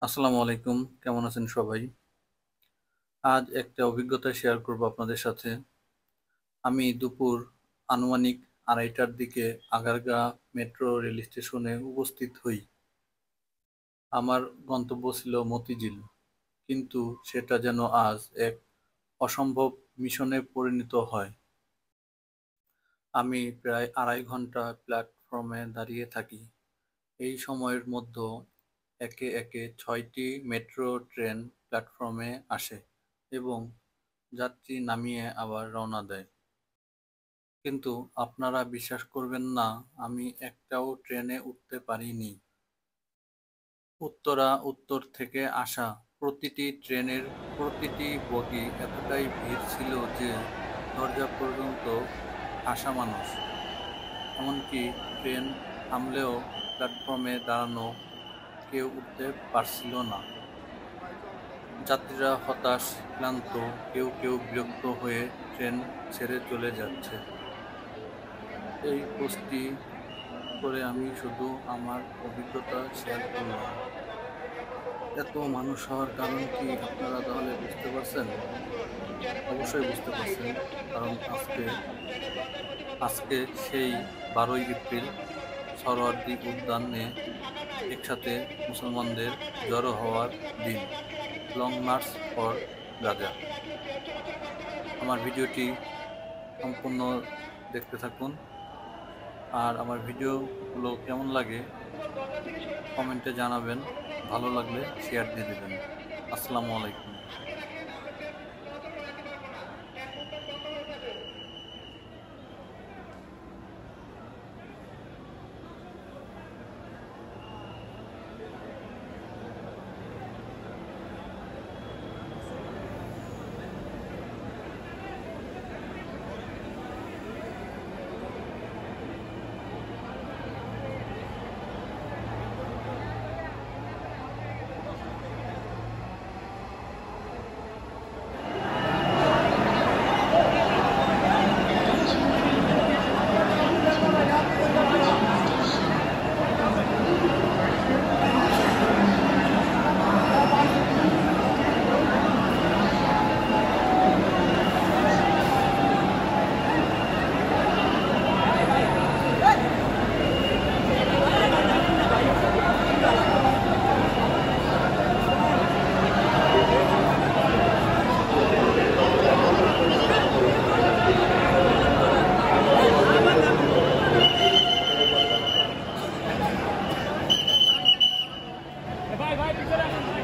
আসসালামু আলাইকুম। কেমন আছেন সবাই? আজ একটা অভিজ্ঞতা শেয়ার করব আপনাদের সাথে। আমি দুপুর আনুমানিক 2:30টার দিকে আগারগাঁ মেট্রো রেল স্টেশনে উপস্থিত হই। আমার গন্তব্য ছিল মতিঝিল, কিন্তু সেটা যেন আজ এক অসম্ভব মিশনে পরিণত হয়। আমি প্রায় 2.5 ঘন্টা প্ল্যাটফর্মে দাঁড়িয়ে থাকি। এই সময়ের মধ্যে একে একে 6টি মেট্রো ট্রেন প্ল্যাটফর্মে আসে এবং যাত্রী নামিয়ে আবার রওনা দেয়। কিন্তু আপনারা বিশ্বাস করবেন না, আমি একটাও ট্রেনে উঠতে পারিনি। উত্তর থেকে আসা প্রতিটি ট্রেনের প্রতিটি বগি এতটাই ভিড় ছিল যে দরজা পর্যন্ত ঠাসা মানুষ। এমনকি ট্রেন থামলেও প্ল্যাটফর্মে দাঁড়ানো কেউ উঠতে পারছিল না। যাত্রীরা হতাশ, ক্লান্ত, কেউ কেউ বিরক্ত হয়ে ট্রেন ছেড়ে চলে যাচ্ছে। এই পোস্টটি করে আমি শুধু আমার অভিজ্ঞতা শেয়ার করলাম। এত মানুষ হওয়ার কারণ কি আপনারা তাহলে বুঝতে পারছেন? অবশ্যই বুঝতে পারছেন, কারণ আজকে সেই 12ই এপ্রিল সরোয়ার্দী উদ্যানে একসাথে মুসলমানদের জড়ো হওয়ার দিন। Long March for Gaza. আমার ভিডিওটি সম্পূর্ণ দেখতে থাকুন, আর আমার ভিডিওগুলো কেমন লাগে কমেন্টে জানাবেন। ভালো লাগলে শেয়ার দিয়ে দেবেন। আসসালামু আলাইকুম। ভাই ভাই পিছনে আসুন ভাই